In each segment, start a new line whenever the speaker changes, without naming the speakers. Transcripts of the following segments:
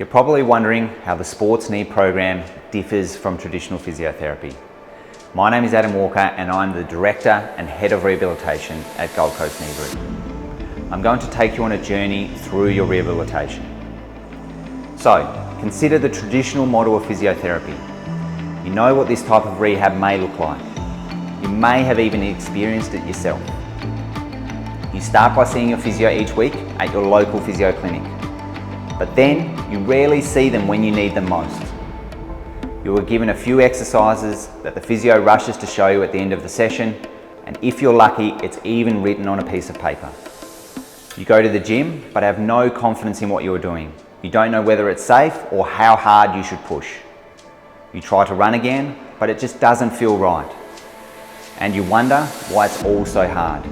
You're probably wondering how the sports knee program differs from traditional physiotherapy. My name is Adam Walker and I'm the Director and Head of Rehabilitation at Gold Coast Knee Group. I'm going to take you on a journey through your rehabilitation. So, consider the traditional model of physiotherapy. You know what this type of rehab may look like. You may have even experienced it yourself. You start by seeing your physio each week at your local physio clinic. But then, you rarely see them when you need them most. You are given a few exercises that the physio rushes to show you at the end of the session, and if you're lucky, it's even written on a piece of paper. You go to the gym, but have no confidence in what you are doing. You don't know whether it's safe or how hard you should push. You try to run again, but it just doesn't feel right. And you wonder why it's all so hard.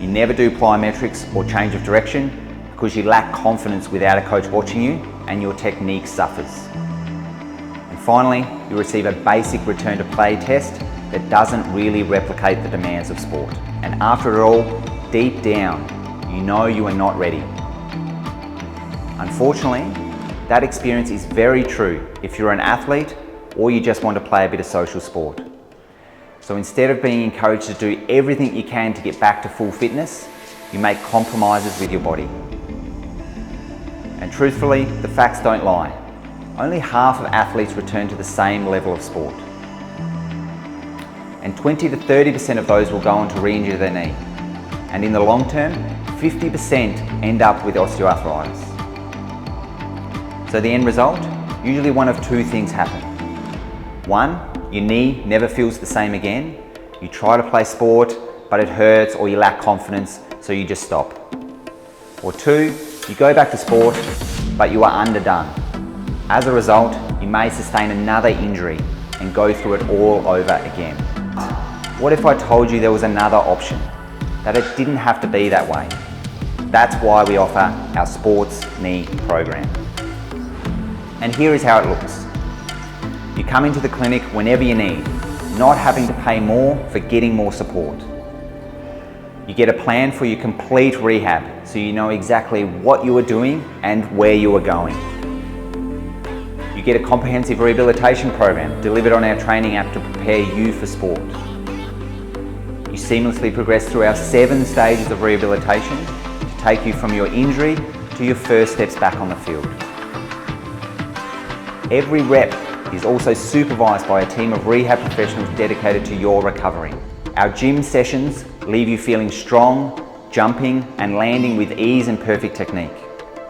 You never do plyometrics or change of direction because you lack confidence without a coach watching you and your technique suffers. And finally, you receive a basic return to play test that doesn't really replicate the demands of sport. And after it all, deep down, you know you are not ready. Unfortunately, that experience is very true if you're an athlete or you just want to play a bit of social sport. So instead of being encouraged to do everything you can to get back to full fitness, you make compromises with your body. And truthfully, the facts don't lie. Only half of athletes return to the same level of sport. And 20 to 30% of those will go on to re-injure their knee. And in the long term, 50% end up with osteoarthritis. So the end result? Usually one of two things happen. One, your knee never feels the same again. You try to play sport, but it hurts or you lack confidence, so you just stop. Or two, you go back to sport, but you are underdone. As a result, you may sustain another injury and go through it all over again. What if I told you there was another option? That it didn't have to be that way. That's why we offer our sports knee program. And here is how it looks. You come into the clinic whenever you need, not having to pay more for getting more support. You get a plan for your complete rehab, so you know exactly what you are doing and where you are going. You get a comprehensive rehabilitation program delivered on our training app to prepare you for sport. You seamlessly progress through our 7 stages of rehabilitation to take you from your injury to your first steps back on the field. Every rep is also supervised by a team of rehab professionals dedicated to your recovery. Our gym sessions leave you feeling strong, jumping and landing with ease and perfect technique.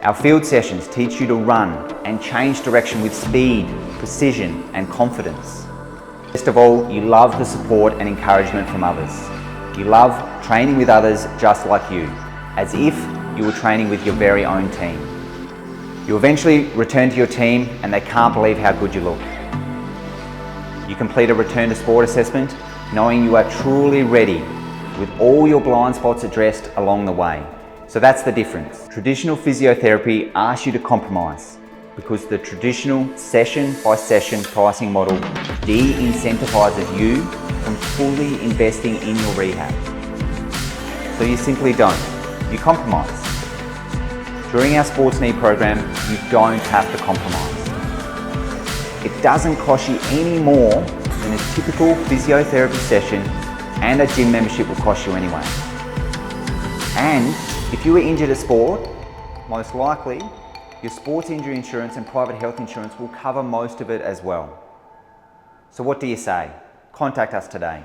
Our field sessions teach you to run and change direction with speed, precision and confidence. Best of all, you love the support and encouragement from others. You love training with others just like you, as if you were training with your very own team. You eventually return to your team and they can't believe how good you look. You complete a return to sport assessment knowing you are truly ready with all your blind spots addressed along the way. So that's the difference. Traditional physiotherapy asks you to compromise because the traditional session-by-session pricing model de-incentivizes you from fully investing in your rehab. So you simply don't. You compromise. During our sports knee program, you don't have to compromise. It doesn't cost you any more than a typical physiotherapy session and a gym membership will cost you anyway. And if you were injured at sport, most likely your sports injury insurance and private health insurance will cover most of it as well. So what do you say? Contact us today.